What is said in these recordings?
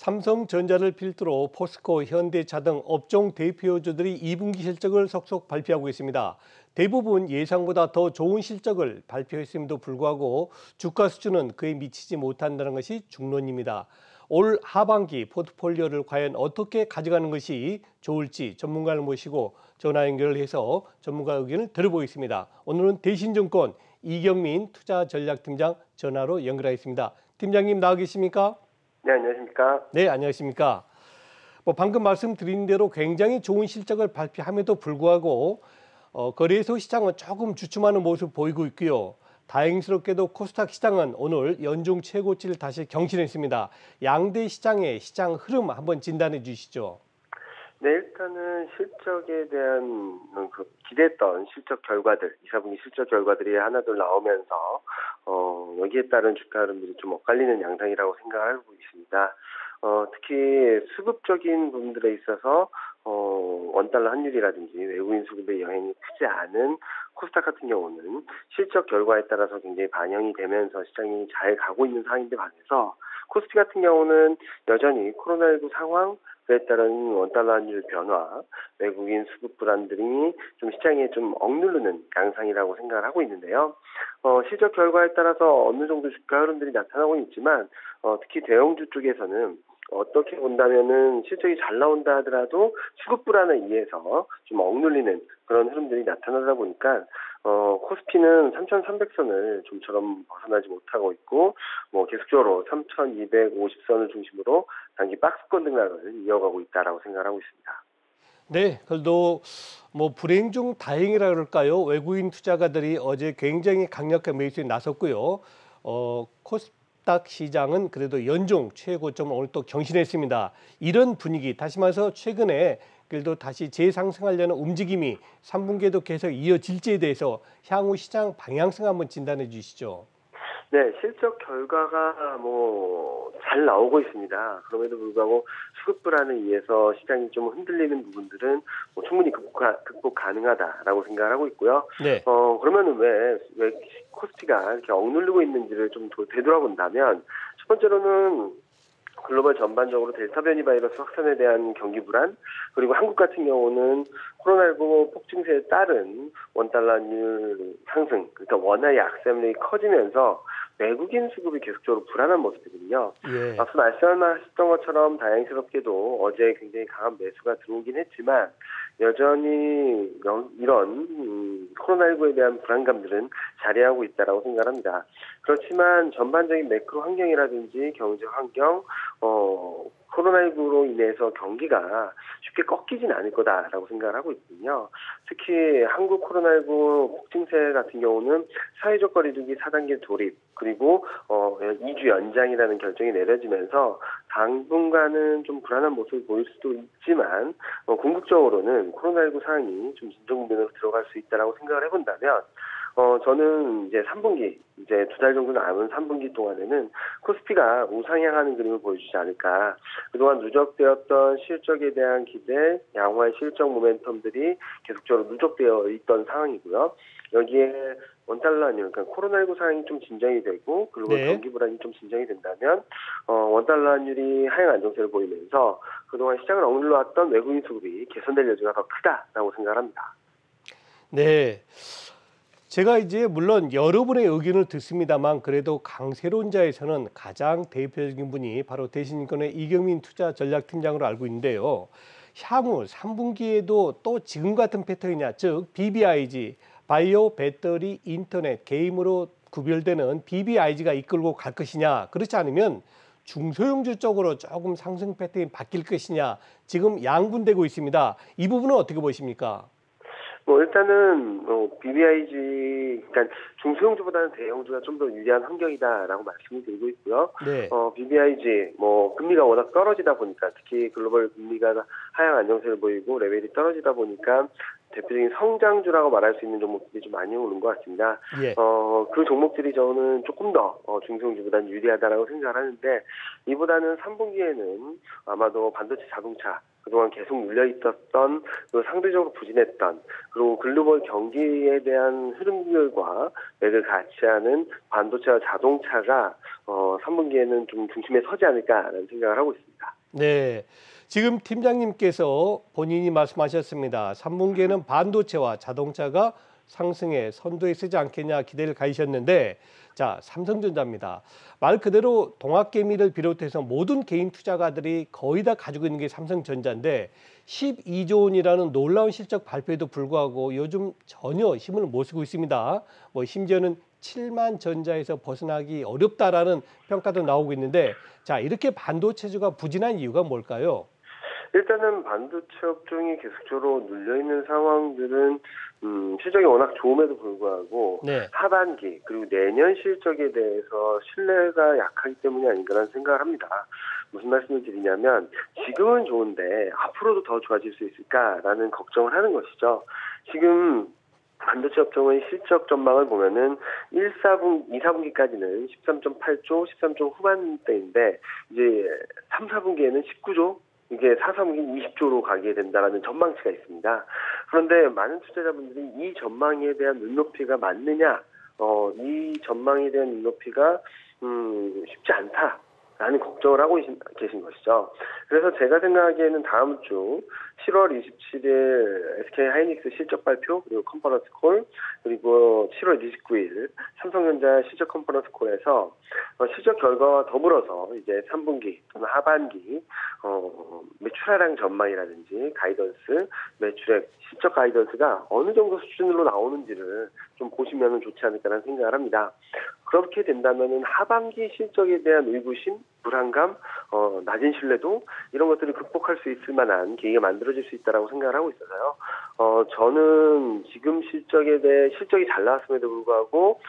삼성전자를 필두로 포스코, 현대차 등 업종 대표주들이 2분기 실적을 속속 발표하고 있습니다. 대부분 예상보다 더 좋은 실적을 발표했음에도 불구하고 주가 수준은 그에 미치지 못한다는 것이 중론입니다. 올 하반기 포트폴리오를 과연 어떻게 가져가는 것이 좋을지 전문가를 모시고 전화 연결해서 전문가 의견을 들어보겠습니다. 오늘은 대신증권 이경민 투자전략팀장 전화로 연결하겠습니다. 팀장님 나와 계십니까? 네, 안녕하십니까? 네, 안녕하십니까? 방금 말씀드린 대로 굉장히 좋은 실적을 발표함에도 불구하고 거래소 시장은 조금 주춤하는 모습 보이고 있고요. 다행스럽게도 코스닥 시장은 오늘 연중 최고치를 다시 경신했습니다. 양대 시장의 시장 흐름 한번 진단해 주시죠. 네, 일단은 실적에 대한 기대했던 실적 결과들, 2, 4분기 실적 결과들이 하나둘 나오면서 여기에 따른 주가 흐름들이 좀 엇갈리는 양상이라고 생각하고 있습니다. 특히 수급적인 부분들에 있어서 원달러 환율이라든지 외국인 수급의 영향이 크지 않은 코스닥 같은 경우는 실적 결과에 따라서 굉장히 반영이 되면서 시장이 잘 가고 있는 상황인데 반해서 코스피 같은 경우는 여전히 코로나19 상황, 그에 따른 원달러 환율 변화, 외국인 수급 불안들이 좀 시장에 좀 억누르는 양상이라고 생각을 하고 있는데요. 실적 결과에 따라서 어느 정도 주가 흐름들이 나타나고 있지만 특히 대형주 쪽에서는 어떻게 본다면은 실적이 잘 나온다 하더라도 수급 불안에 의해서 좀 억눌리는 그런 흐름들이 나타나다 보니까 코스피는 3,300선을 좀처럼 벗어나지 못하고 있고 계속적으로 3,250선을 중심으로 단기 박스권 등락을 이어가고 있다라고 생각하고 있습니다. 네, 그래도 불행 중 다행이라 그럴까요? 외국인 투자가들이 어제 굉장히 강력한 매수에 나섰고요. 코스닥 시장은 그래도 연중 최고점을 오늘 또 경신했습니다. 이런 분위기, 다시 말해서 최근에 그래도 다시 재상승하려는 움직임이 3분기에도 계속 이어질지에 대해서 향후 시장 방향성 한번 진단해 주시죠. 네, 실적 결과가 잘 나오고 있습니다. 그럼에도 불구하고 수급 불안에 의해서 시장이 좀 흔들리는 부분들은 충분히 극복 가능하다라고 생각을 하고 있고요. 네. 그러면은 왜 코스피가 이렇게 억누르고 있는지를 좀 되돌아본다면 첫 번째로는 글로벌 전반적으로 델타 변이 바이러스 확산에 대한 경기 불안, 그리고 한국 같은 경우는 코로나19 폭증세에 따른 원달러 환율 상승, 그러니까 원화의 약세력이 커지면서 외국인 수급이 계속적으로 불안한 모습이거든요. 예. 앞서 말씀하셨던 것처럼 다행스럽게도 어제 굉장히 강한 매수가 들어오긴 했지만 여전히 이런 코로나19에 대한 불안감들은 자리하고 있다라고 생각합니다. 그렇지만 전반적인 매크로 환경이라든지 경제 환경, 코로나19로 인해서 경기가 쉽게 꺾이진 않을 거다라고 생각을 하고 있거든요. 특히 한국 코로나19 폭증세 같은 경우는 사회적 거리두기 4단계 돌입, 그리고 2주 연장이라는 결정이 내려지면서 당분간은 좀 불안한 모습을 보일 수도 있지만 궁극적으로는 코로나19 상황이 좀 진정 국면으로 들어갈 수 있다라고 생각을 해본다면 저는 이제 3분기, 이제 2달 정도 남은 3분기 동안에는 코스피가 우상향하는 그림을 보여주지 않을까. 그동안 누적되었던 실적에 대한 기대, 양호의 실적 모멘텀들이 계속적으로 누적되어 있던 상황이고요. 여기에 원달러 환율, 그러니까 코로나19 상황이 좀 진정이 되고, 그리고 네. 경기 불안이 좀 진정이 된다면, 원달러 환율이 하향 안정세를 보이면서 그동안 시장을 억눌러왔던 외국인 수급이 개선될 여지가 더 크다라고 생각합니다. 네. 제가 이제 물론 여러분의 의견을 듣습니다만 그래도 강세론자에서는 가장 대표적인 분이 바로 대신증권의 이경민 투자전략팀장으로 알고 있는데요. 향후 3분기에도 또 지금 같은 패턴이냐, 즉 BBIG, 바이오, 배터리, 인터넷, 게임으로 구별되는 BBIG가 이끌고 갈 것이냐, 그렇지 않으면 중소형주 쪽으로 조금 상승 패턴이 바뀔 것이냐, 지금 양분되고 있습니다. 이 부분은 어떻게 보십니까? 일단은 BBIG, 그러니까 중소형주보다는 대형주가 좀 더 유리한 환경이다라고 말씀을 드리고 있고요. 네. BBIG 금리가 워낙 떨어지다 보니까, 특히 글로벌 금리가 하향 안정세를 보이고 레벨이 떨어지다 보니까 대표적인 성장주라고 말할 수 있는 종목들이 좀 많이 오는 것 같습니다. 예. 그 종목들이 저는 조금 더 중소형주보다는 유리하다라고 생각을 하는데 이보다는 3분기에는 아마도 반도체 자동차 그동안 계속 눌려 있었던 상대적으로 부진했던 그리고 글로벌 경기에 대한 흐름들과 맥을 같이 하는 반도체와 자동차가 3분기에는 좀 중심에 서지 않을까라는 생각을 하고 있습니다. 네. 지금 팀장님께서 본인이 말씀하셨습니다. 3분기에는 반도체와 자동차가 상승에 선두에 서지 않겠냐 기대를 가지셨는데 자, 삼성전자입니다. 말 그대로 동학개미를 비롯해서 모든 개인 투자가들이 거의 다 가지고 있는 게 삼성전자인데 12조 원이라는 놀라운 실적 발표에도 불구하고 요즘 전혀 힘을 못 쓰고 있습니다. 뭐 심지어는 7만 전자에서 벗어나기 어렵다라는 평가도 나오고 있는데 자, 이렇게 반도체주가 부진한 이유가 뭘까요? 일단은 반도체 업종이 계속적으로 눌려있는 상황들은 실적이 워낙 좋음에도 불구하고 네. 하반기 그리고 내년 실적에 대해서 신뢰가 약하기 때문이 아닌가라는 생각을 합니다. 무슨 말씀을 드리냐면 지금은 좋은데 앞으로도 더 좋아질 수 있을까라는 걱정을 하는 것이죠. 지금 반도체 업종의 실적 전망을 보면은 2, 4분기까지는 13.8조, 13조 후반대인데 이제 3, 4분기에는 19조, 이게 4, 3분기 20조로 가게 된다라는 전망치가 있습니다. 그런데 많은 투자자분들이 이 전망에 대한 눈높이가 맞느냐, 이 전망에 대한 눈높이가 쉽지 않다라는 걱정을 하고 계신 것이죠. 그래서 제가 생각하기에는 다음 주 7월 27일 SK 하이닉스 실적 발표 그리고 컨퍼런스 콜 그리고 7월 29일 삼성전자 실적 컨퍼런스 콜에서 실적 결과와 더불어서 이제 3분기 또는 하반기 매출 하락 전망이라든지 가이던스 매출액 실적 가이던스가 어느 정도 수준으로 나오는지를 좀 보시면 좋지 않을까라는 생각을 합니다. 그렇게 된다면은 하반기 실적에 대한 의구심, 불안감, 낮은 신뢰도 이런 것들을 극복할 수 있을 만한 계기가 만들어질 수 있다라고 생각을 하고 있어서요. 저는 지금 실적에 대해 실적이 잘 나왔음에도 불구하고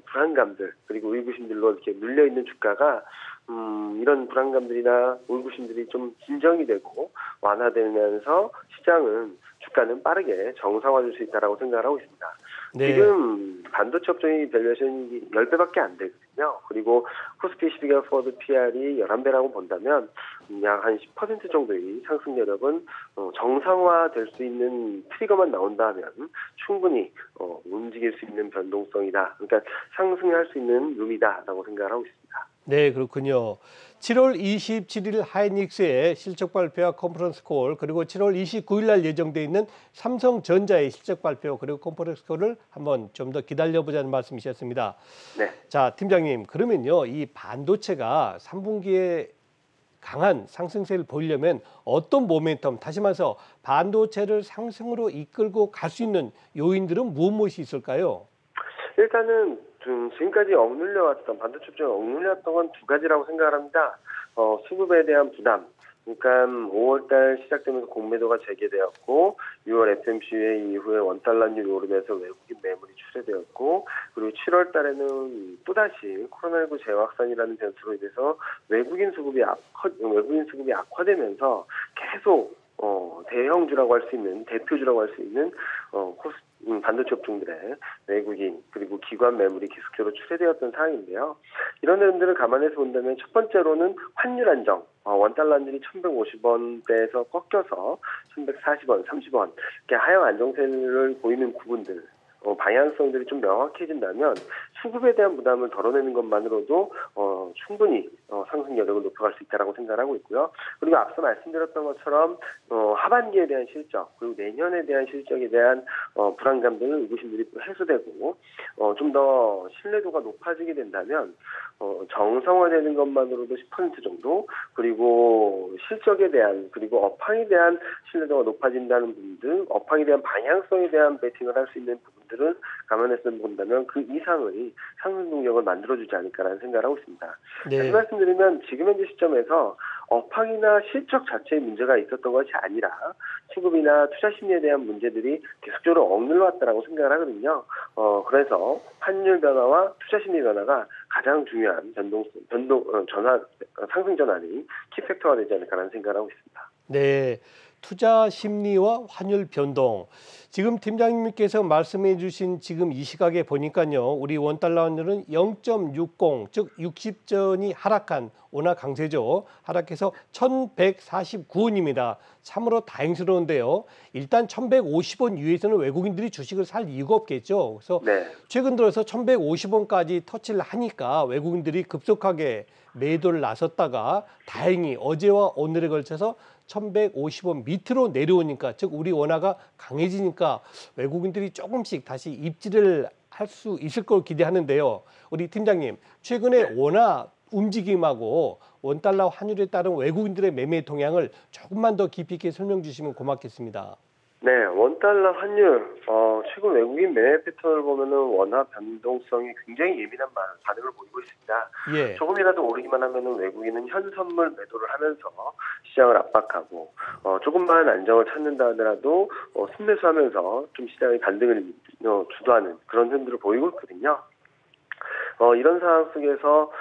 불안감들 그리고 의구심들로 이렇게 눌려 있는 주가가 이런 불안감들이나 의구심들이 좀 진정이 되고 완화되면서 주가는 빠르게 정상화될 수 있다라고 생각을 하고 있습니다. 네. 지금 반도체 업종이 밸류에이션이 10배밖에 안 되거든요. 그리고 코스피 12개월 포워드 PR이 11배라고 본다면 약 한 10% 정도의 상승 여력은 정상화될 수 있는 트리거만 나온다면 충분히 움직일 수 있는 변동성이다. 그러니까 상승할 수 있는 룸이다라고 생각을 하고 있습니다. 네, 그렇군요. 7월 27일 하이닉스의 실적 발표와 컨퍼런스 콜 그리고 7월 29일 날 예정돼 있는 삼성전자의 실적 발표 그리고 컨퍼런스 콜을 한번 좀 더 기다려보자는 말씀이셨습니다. 네. 자, 팀장님, 그러면요, 이 반도체가 3분기에 강한 상승세를 보이려면 어떤 모멘텀, 다시 말해서 반도체를 상승으로 이끌고 갈 수 있는 요인들은 무엇이 있을까요? 일단은 지금까지 반도체 업종이 억눌려왔던 건 두 가지라고 생각을 합니다. 수급에 대한 부담. 그러니까 5월달 시작되면서 공매도가 재개되었고 6월 FMC 회의 이후에 원달러율이 오르면서 외국인 매물이 출회되었고 그리고 7월 달에는 또다시 코로나19 재확산이라는 변수로 인해서 외국인 수급이 악화되면서 계속 대형주라고 할 수 있는 대표주라고 할 수 있는 반도체 업종들의 외국인 그리고 기관 매물이 계속적으로 출회되었던 상황인데요. 이런 내용들을 감안해서 본다면 첫 번째로는 환율 안정, 원달러율이 1,150원대에서 꺾여서 1,140원, 30원 이렇게 하향 안정세를 보이는 부분들 방향성들이 좀 명확해진다면 수급에 대한 부담을 덜어내는 것만으로도 충분히 상승 여력을 높여갈 수 있다라고 생각하고 있고요. 그리고 앞서 말씀드렸던 것처럼 하반기에 대한 실적 그리고 내년에 대한 실적에 대한 불안감들, 의구심들이 해소되고 좀 더 신뢰도가 높아지게 된다면 정상화되는 것만으로도 10% 정도 그리고 실적에 대한 그리고 업황에 대한 신뢰도가 높아진다는 부분들, 업황에 대한 방향성에 대한 베팅을 할 수 있는 부분들은 감안해서 본다면 그 이상의 상승 동력을 만들어주지 않을까라는 생각을 하고 있습니다. 네. 다시 말씀드리면 지금 현재 시점에서 업황이나 실적 자체의 문제가 있었던 것이 아니라 수급이나 투자 심리에 대한 문제들이 계속적으로 억눌러 왔다라고 생각을 하거든요. 그래서 환율 변화와 투자 심리 변화가 가장 중요한 상승 전환이 키팩터가 되지 않을까라는 생각을 하고 있습니다. 네. 투자 심리와 환율 변동. 지금 팀장님께서 말씀해 주신 지금 이 시각에 보니까요. 우리 원달러 환율은 0.60, 즉 60전이 하락한 원화 강세죠. 하락해서 1,149원입니다. 참으로 다행스러운데요. 일단 1,150원 이후에서는 외국인들이 주식을 살 이유가 없겠죠. 그래서 네. 최근 들어서 1,150원까지 터치를 하니까 외국인들이 급속하게 매도를 나섰다가 다행히 어제와 오늘에 걸쳐서 1,150원 밑으로 내려오니까, 즉 우리 원화가 강해지니까 외국인들이 조금씩 다시 입지를 할 수 있을 걸 기대하는데요. 우리 팀장님, 최근에 원화 움직임하고 원달러 환율에 따른 외국인들의 매매 동향을 조금만 더 깊이 있게 설명 주시면 고맙겠습니다. 네, 원달러 환율, 최근 외국인 매매 패턴을 보면은 원화 변동성이 굉장히 예민한 반응을 보이고 있습니다. 예, 조금이라도 오르기만 하면은 외국인은 현선물 매도를 하면서 시장을 압박하고, 조금만 안정을 찾는다 하더라도, 순매수하면서 좀 시장의 반등을 주도하는 그런 흐름들을 보이고 있거든요. 이런 상황 속에서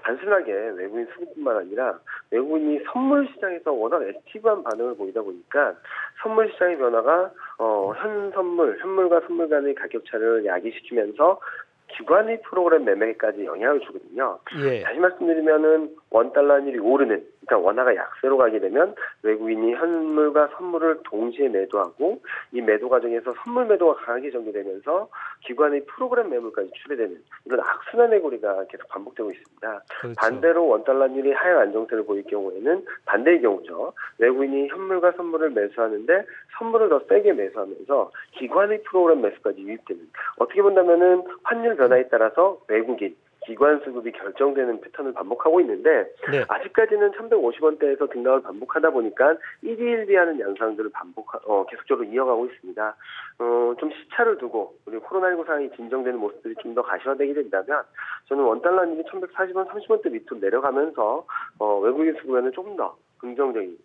단순하게 외국인 수급뿐만 아니라 외국인이 선물 시장에서 워낙 액티브한 반응을 보이다 보니까 선물 시장의 변화가 현물과 선물 간의 가격 차를 야기시키면서 기관의 프로그램 매매까지 영향을 주거든요. 예, 다시 말씀드리면은 원달러 환율이 오르는, 그러니까 원화가 약세로 가게 되면 외국인이 현물과 선물을 동시에 매도하고 이 매도 과정에서 선물 매도가 강하게 전개되면서 기관의 프로그램 매물까지 출회되는 이런 악순환의 고리가 계속 반복되고 있습니다. 그렇죠. 반대로 원달러 환율이 하향 안정세를 보일 경우에는 반대의 경우죠. 외국인이 현물과 선물을 매수하는데 선물을 더 세게 매수하면서 기관의 프로그램 매수까지 유입되는, 어떻게 본다면은 환율 변화에 따라서 외국인 기관 수급이 결정되는 패턴을 반복하고 있는데 네, 아직까지는 1,150원대에서 등락을 반복하다 보니까 일희일비하는 양상들을 계속적으로 이어가고 있습니다. 좀 시차를 두고 우리 코로나19 상황이 진정되는 모습들이 좀 더 가시화되게 된다면 저는 원달러 환율이 1,140원, 30원대 밑으로 내려가면서 외국인 수급에는 조금 더 긍정적인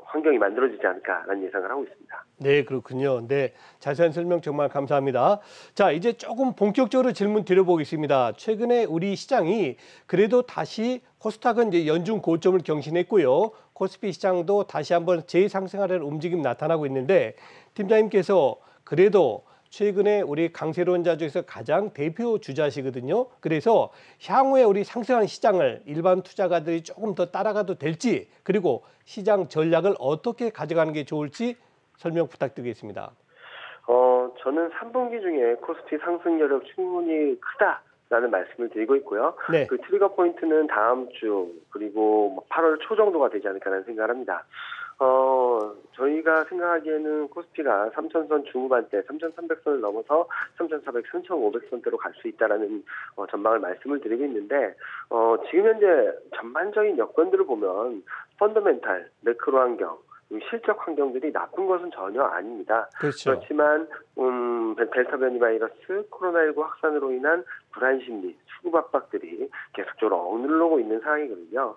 환경이 만들어지지 않을까라는 예상을 하고 있습니다. 네, 그렇군요. 네, 자세한 설명 정말 감사합니다. 자, 이제 조금 본격적으로 질문 드려보겠습니다. 최근에 우리 시장이 그래도 다시 코스닥은 이제 연중 고점을 경신했고요. 코스피 시장도 다시 한번 재상승하려는 움직임 나타나고 있는데 팀장님께서 그래도 최근에 우리 강세론자 중에서 가장 대표 주자시거든요. 그래서 향후에 우리 상승한 시장을 일반 투자가들이 조금 더 따라가도 될지, 그리고 시장 전략을 어떻게 가져가는 게 좋을지 설명 부탁드리겠습니다. 저는 3분기 중에 코스피 상승 여력 충분히 크다라는 말씀을 드리고 있고요. 네, 그 트리거 포인트는 다음 주 그리고 8월 초 정도가 되지 않을까라는 생각을 합니다. 저희가 생각하기에는 코스피가 3,000선 중후반대 3,300선을 넘어서 3,400, 3,500선대로 갈 수 있다라는 전망을 말씀을 드리고 있는데 지금 현재 전반적인 여건들을 보면 펀더멘탈, 매크로 환경, 실적 환경들이 나쁜 것은 전혀 아닙니다. 그렇죠. 그렇지만 델타 변이 바이러스, 코로나19 확산으로 인한 불안 심리, 수급 압박들이 계속적으로 억누르고 있는 상황이거든요.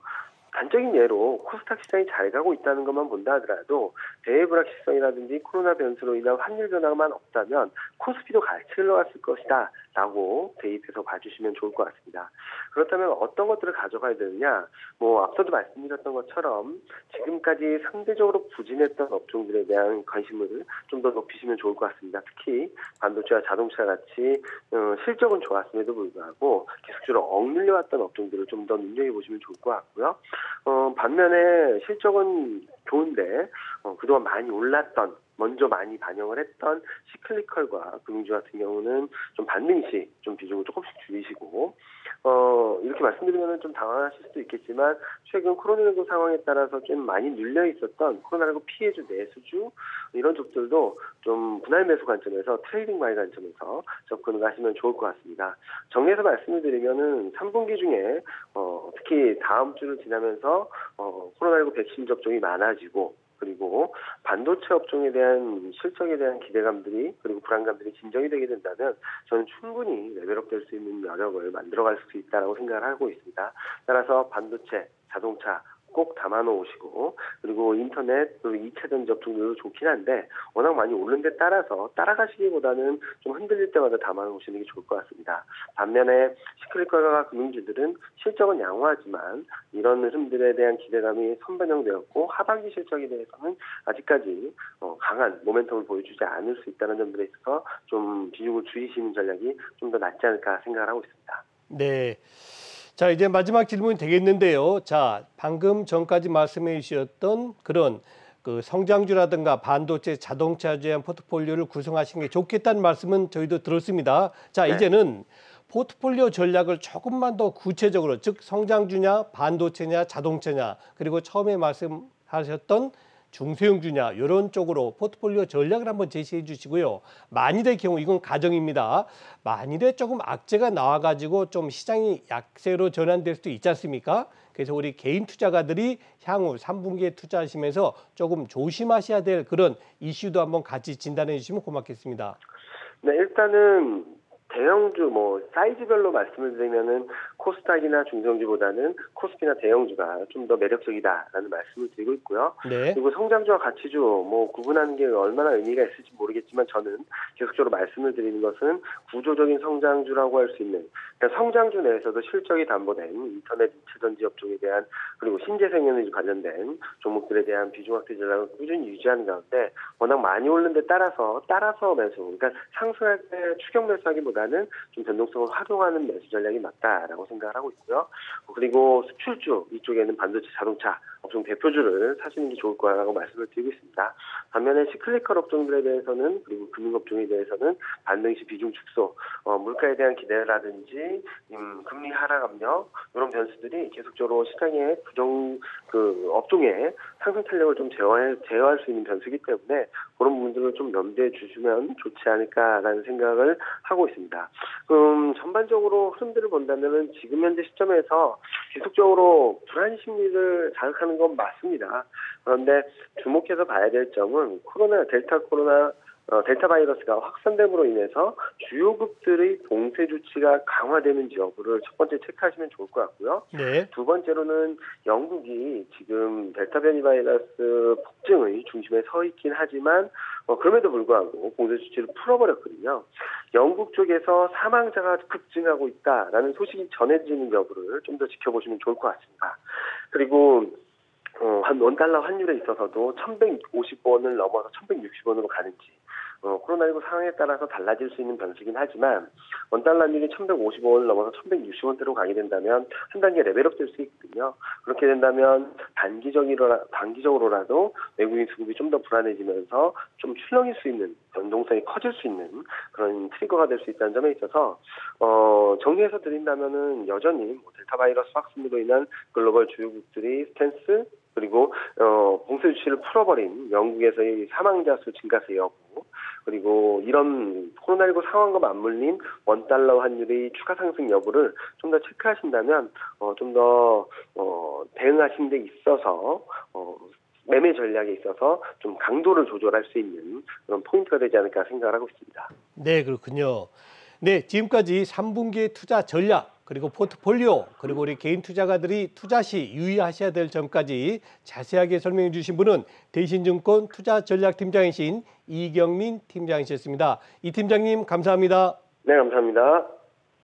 단적인 예로 코스닥 시장이 잘 가고 있다는 것만 본다 하더라도 대외 불확실성이라든지 코로나 변수로 인한 환율 변화만 없다면 코스피도 같이 흘러갔을 것이다 라고 대입해서 봐주시면 좋을 것 같습니다. 그렇다면 어떤 것들을 가져가야 되느냐, 앞서도 말씀드렸던 것처럼 지금까지 상대적으로 부진했던 업종들에 대한 관심을 좀 더 높이시면 좋을 것 같습니다. 특히 반도체와 자동차 같이 실적은 좋았음에도 불구하고 계속적으로 억눌려왔던 업종들을 좀 더 눈여겨보시면 좋을 것 같고요. 반면에 실적은 좋은데 그동안 많이 올랐던, 먼저 많이 반영을 했던 시클리컬과 금융주 같은 경우는 좀 반등 시 좀 비중을 조금씩 줄이시고, 이렇게 말씀드리면 좀 당황하실 수도 있겠지만 최근 코로나19 상황에 따라서 좀 많이 눌려 있었던 코로나19 피해주, 내수주 이런 쪽들도 좀 분할 매수 관점에서 트레이딩 바이 관점에서 접근을 하시면 좋을 것 같습니다. 정리해서 말씀을 드리면은 3분기 중에 특히 다음 주를 지나면서 코로나19 백신 접종이 많아지고 그리고 반도체 업종에 대한 실적에 대한 기대감들이 그리고 불안감들이 진정이 되게 된다면 저는 충분히 레벨업 될 수 있는 여력을 만들어갈 수 있다고 생각을 하고 있습니다. 따라서 반도체, 자동차, 꼭 담아 놓으시고, 그리고 인터넷 그리고 2차 전지 업종들도 좋긴 한데 워낙 많이 오른 데 따라서 따라가시기보다는 좀 흔들릴 때마다 담아 놓으시는 게 좋을 것 같습니다. 반면에 시크릿과 금융주들은 실적은 양호하지만 이런 흐름들에 대한 기대감이 선반영되었고 하반기 실적에 대해서는 아직까지 강한 모멘텀을 보여주지 않을 수 있다는 점들에 있어서 좀 비중을 줄이시는 전략이 좀 더 낫지 않을까 생각을 하고 있습니다. 네. 자, 이제 마지막 질문이 되겠는데요. 자, 방금 전까지 말씀해 주셨던 그런 그 성장주라든가 반도체, 자동차에 대한 포트폴리오를 구성하시는 게 좋겠다는 말씀은 저희도 들었습니다. 자, 네. 이제는 포트폴리오 전략을 조금만 더 구체적으로, 즉 성장주냐, 반도체냐, 자동차냐, 그리고 처음에 말씀하셨던 중소형주냐 이런 쪽으로 포트폴리오 전략을 한번 제시해 주시고요. 만일의 경우 이건 가정입니다. 만일에 조금 악재가 나와가지고 좀 시장이 약세로 전환될 수도 있지 않습니까? 그래서 우리 개인 투자가들이 향후 3분기에 투자하시면서 조금 조심하셔야 될 그런 이슈도 한번 같이 진단해 주시면 고맙겠습니다. 네, 일단은 대형주 사이즈별로 말씀을 드리면은 코스닥이나 중성주보다는 코스피나 대형주가 좀 더 매력적이다라는 말씀을 드리고 있고요. 네. 그리고 성장주와 가치주 구분하는 게 얼마나 의미가 있을지 모르겠지만 저는 계속적으로 말씀을 드리는 것은 구조적인 성장주라고 할 수 있는, 그러니까 성장주 내에서도 실적이 담보된 인터넷 2차 전지 업종에 대한 그리고 신재생에너지 관련된 종목들에 대한 비중 확대 전략을 꾸준히 유지하는 가운데 워낙 많이 오른 데 따라서 매수, 그러니까 상승할 때 추격 매수하기보다는 좀 변동성을 활용하는 매수 전략이 맞다라고 생각을 하고 있고요. 그리고 수출주 이쪽에는 반도체, 자동차 업종 대표주를 사시는 게 좋을 거라고 말씀을 드리고 있습니다. 반면에 시클리컬 업종들에 대해서는 그리고 금융업종에 대해서는 반등 시 비중 축소, 물가에 대한 기대라든지 금리 하락 압력 이런 변수들이 계속적으로 시장의 업종의 상승 탄력을 좀 제어할 수 있는 변수이기 때문에 그런 부분들을 좀 염두에 주시면 좋지 않을까라는 생각을 하고 있습니다. 전반적으로 흐름들을 본다면은 지금 현재 시점에서 계속적으로 불안 심리를 자극하는 건 맞습니다. 그런데 주목해서 봐야 될 점은 델타 바이러스가 확산됨으로 인해서 주요국들의 봉쇄 조치가 강화되는지 여부를 첫 번째 체크하시면 좋을 것 같고요. 네. 두 번째로는 영국이 지금 델타 변이 바이러스 폭증의 중심에 서 있긴 하지만 그럼에도 불구하고 봉쇄 조치를 풀어버렸거든요. 영국 쪽에서 사망자가 급증하고 있다라는 소식이 전해지는 여부를 좀 더 지켜보시면 좋을 것 같습니다. 그리고 한 원달러 환율에 있어서도 1,150원을 넘어서 1,160원으로 가는지 코로나19 상황에 따라서 달라질 수 있는 변수이긴 하지만 원달러 환율이 1,150원을 넘어서 1,160원대로 가게 된다면 한 단계 레벨업 될 수 있거든요. 그렇게 된다면 단기적으로라도 외국인 수급이 좀 더 불안해지면서 좀 출렁일 수 있는 변동성이 커질 수 있는 그런 트리거가 될 수 있다는 점에 있어서 정리해서 드린다면은 여전히 델타 바이러스 확산으로 인한 글로벌 주요국들이 스탠스 그리고 봉쇄 조치를 풀어버린 영국에서의 사망자 수 증가세 여부 그리고 이런 코로나19 상황과 맞물린 원달러 환율의 추가 상승 여부를 좀 더 체크하신다면 좀 더 대응하신 데 있어서 매매 전략에 있어서 좀 강도를 조절할 수 있는 그런 포인트가 되지 않을까 생각을 하고 있습니다. 네, 그렇군요. 네, 지금까지 3분기의 투자 전략, 그리고 포트폴리오, 그리고 우리 개인 투자가들이 투자 시 유의하셔야 될 점까지 자세하게 설명해 주신 분은 대신증권 투자전략팀장이신 이경민 팀장이셨습니다. 이 팀장님 감사합니다. 네, 감사합니다.